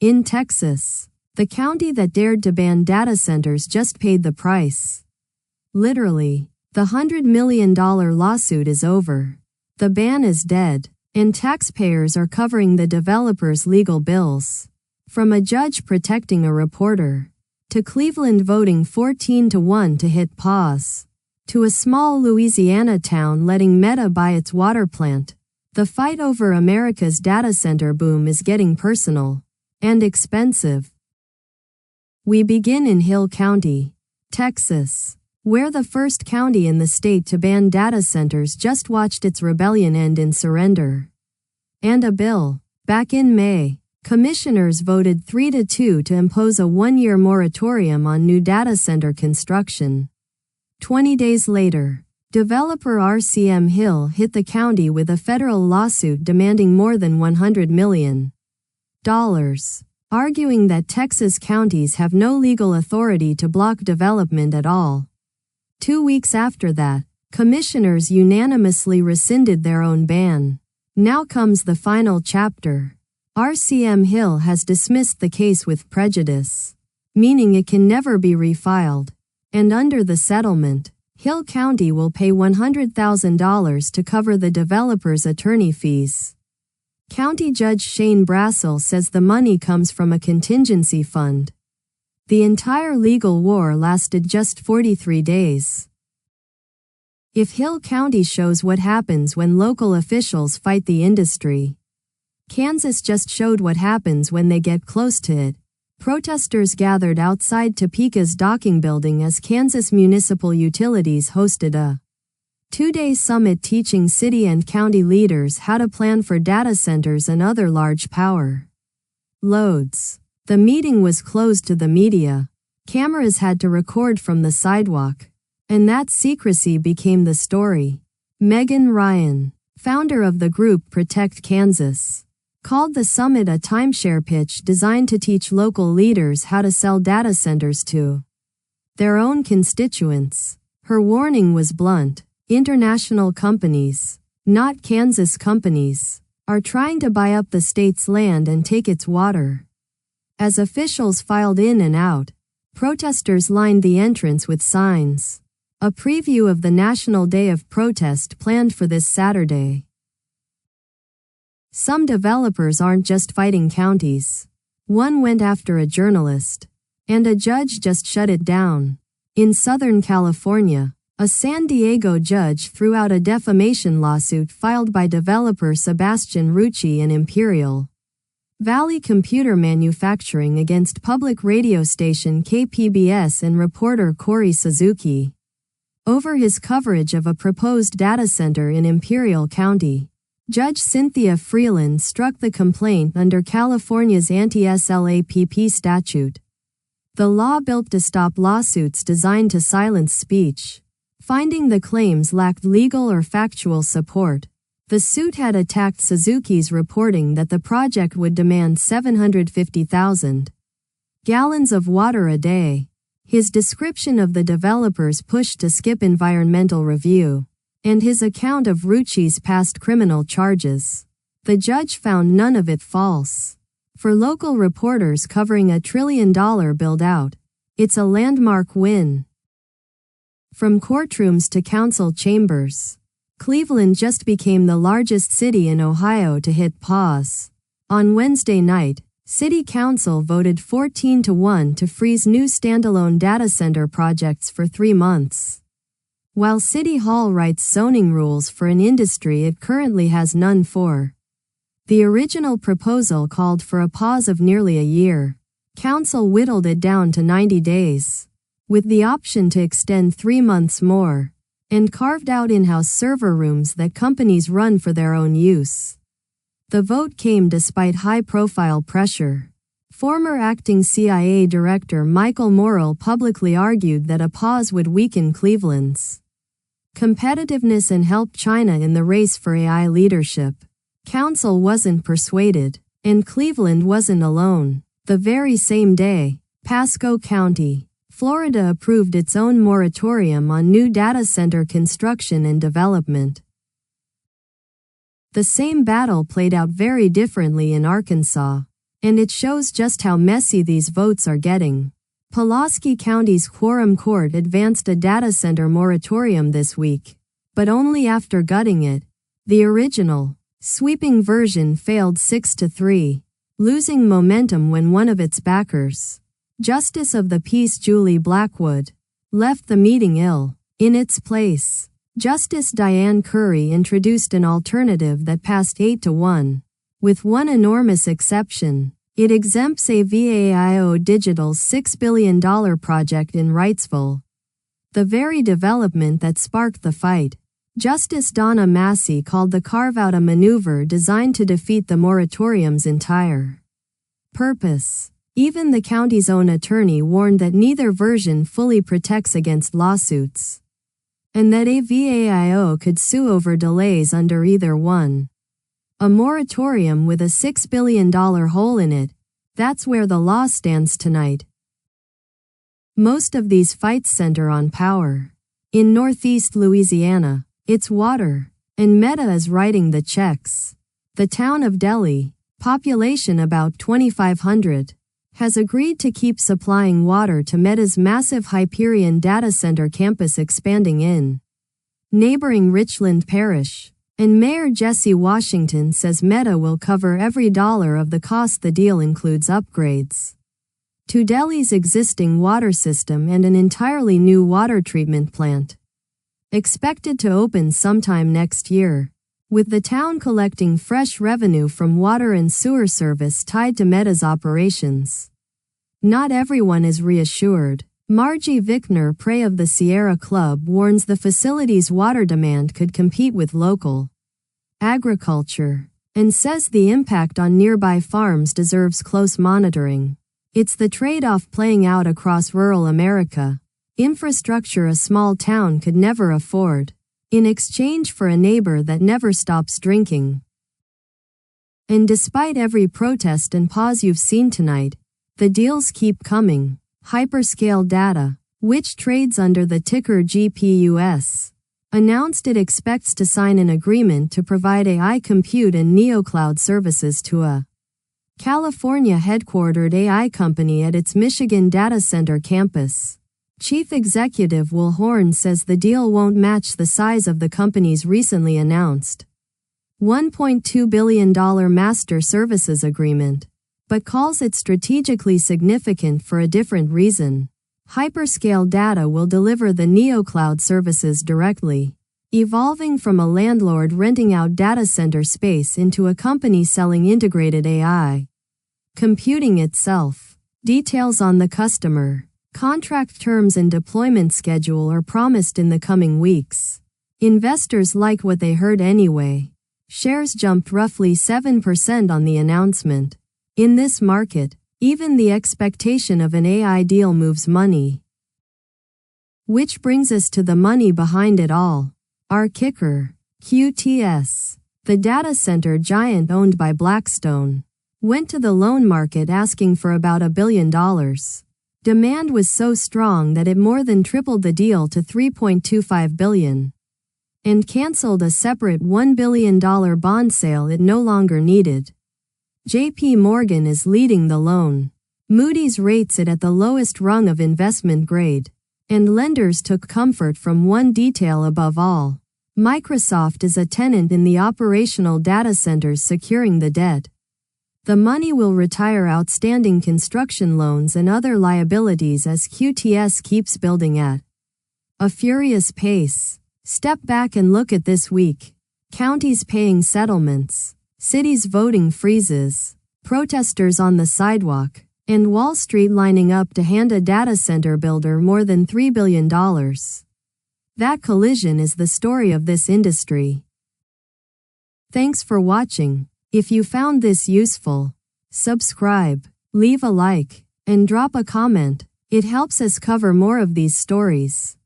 In Texas, the county that dared to ban data centers just paid the price. Literally, the $100 million lawsuit is over. The ban is dead, and taxpayers are covering the developers' legal bills. From a judge protecting a reporter, to Cleveland voting 14-1 to hit pause, to a small Louisiana town letting Meta buy its water plant, the fight over America's data center boom is getting personal and expensive. We begin in Hill County, Texas, where the first county in the state to ban data centers just watched its rebellion end in surrender. And a bill, back in May, commissioners voted 3-2 to impose a one-year moratorium on new data center construction. 20 days later, developer RCM Hill hit the county with a federal lawsuit demanding more than $100 million, arguing that Texas counties have no legal authority to block development at all. 2 weeks after that, commissioners unanimously rescinded their own ban. Now comes the final chapter. RCM Hill has dismissed the case with prejudice, meaning it can never be refiled. And under the settlement, Hill County will pay $100,000 to cover the developer's attorney fees. County Judge Shane Brassell says the money comes from a contingency fund. The entire legal war lasted just 43 days. If Hill County shows what happens when local officials fight the industry, Kansas just showed what happens when they get close to it. Protesters gathered outside Topeka's docking building as Kansas Municipal Utilities hosted a two-day summit teaching city and county leaders how to plan for data centers and other large power loads. The meeting was closed to the media. Cameras had to record from the sidewalk. And that secrecy became the story. Megan Ryan, founder of the group Protect Kansas, called the summit a timeshare pitch designed to teach local leaders how to sell data centers to their own constituents. Her warning was blunt. International companies, not Kansas companies, are trying to buy up the state's land and take its water. As officials filed in and out, protesters lined the entrance with signs. A preview of the National Day of Protest planned for this Saturday. Some developers aren't just fighting counties. One went after a journalist, and a judge just shut it down. In Southern California, a San Diego judge threw out a defamation lawsuit filed by developer Sebastian Rucci and Imperial Valley Computer Manufacturing against public radio station KPBS and reporter Corey Suzuki over his coverage of a proposed data center in Imperial County. Judge Cynthia Freeland struck the complaint under California's anti-SLAPP statute, the law built to stop lawsuits designed to silence speech. Finding the claims lacked legal or factual support, the suit had attacked Suzuki's reporting that the project would demand 750,000 gallons of water a day, his description of the developer's push to skip environmental review, and his account of Rucci's past criminal charges. The judge found none of it false. For local reporters covering a $1 trillion build-out, it's a landmark win. From courtrooms to council chambers, Cleveland just became the largest city in Ohio to hit pause. On Wednesday night, City Council voted 14-1 to freeze new standalone data center projects for 3 months. While City Hall writes zoning rules for an industry it currently has none for. The original proposal called for a pause of nearly a year. Council whittled it down to 90 days. With the option to extend 3 months more, and carved out in-house server rooms that companies run for their own use. The vote came despite high-profile pressure. Former acting CIA Director Michael Morrell publicly argued that a pause would weaken Cleveland's competitiveness and help China in the race for AI leadership. Council wasn't persuaded, and Cleveland wasn't alone. The very same day, Pasco County, Florida approved its own moratorium on new data center construction and development. The same battle played out very differently in Arkansas. And it shows just how messy these votes are getting. Pulaski County's Quorum Court advanced a data center moratorium this week, but only after gutting it. The original, sweeping version failed 6-3, losing momentum when one of its backers, Justice of the Peace Julie Blackwood, left the meeting ill. In its place, Justice Diane Curry introduced an alternative that passed 8-1. With one enormous exception, it exempts a VAIO Digital's $6 billion project in Wrightsville. The very development that sparked the fight. Justice Donna Massey called the carve-out a maneuver designed to defeat the moratorium's entire purpose. Even the county's own attorney warned that neither version fully protects against lawsuits, and that a VAIO could sue over delays under either one. A moratorium with a $6 billion hole in it, that's where the law stands tonight. Most of these fights center on power. In Northeast Louisiana, it's water, and Meta is writing the checks. The town of Delhi, population about 2,500, has agreed to keep supplying water to Meta's massive Hyperion data center campus expanding in neighboring Richland Parish. And Mayor Jesse Washington says Meta will cover every dollar of the cost. The deal includes upgrades to Delhi's existing water system and an entirely new water treatment plant, expected to open sometime next year, with the town collecting fresh revenue from water and sewer service tied to Meta's operations. Not everyone is reassured. Margie Vickner-Prey of the Sierra Club warns the facility's water demand could compete with local agriculture, and says the impact on nearby farms deserves close monitoring. It's the trade-off playing out across rural America. Infrastructure a small town could never afford, in exchange for a neighbor that never stops drinking. And despite every protest and pause you've seen tonight, the deals keep coming. Hyperscale Data, which trades under the ticker GPUS, announced it expects to sign an agreement to provide AI compute and neocloud services to a California-headquartered AI company at its Michigan data center campus. Chief Executive Will Horn says the deal won't match the size of the company's recently announced $1.2 billion master services agreement, but calls it strategically significant for a different reason. Hyperscale Data will deliver the neocloud services directly, evolving from a landlord renting out data center space into a company selling integrated AI computing itself. Details on the customer, contract terms and deployment schedule are promised in the coming weeks. Investors like what they heard anyway. Shares jumped roughly 7% on the announcement. In this market, even the expectation of an AI deal moves money. Which brings us to the money behind it all. Our kicker, QTS, the data center giant owned by Blackstone, went to the loan market asking for about $1 billion. Demand was so strong that it more than tripled the deal to $3.25 billion, and canceled a separate $1 billion bond sale it no longer needed. JP Morgan is leading the loan. Moody's rates it at the lowest rung of investment grade, and lenders took comfort from one detail above all. Microsoft is a tenant in the operational data centers securing the debt. The money will retire outstanding construction loans and other liabilities as QTS keeps building at a furious pace. Step back and look at this week. Counties paying settlements, cities voting freezes, protesters on the sidewalk, and Wall Street lining up to hand a data center builder more than $3 billion. That collision is the story of this industry. Thanks for watching. If you found this useful, subscribe, leave a like, and drop a comment. It helps us cover more of these stories.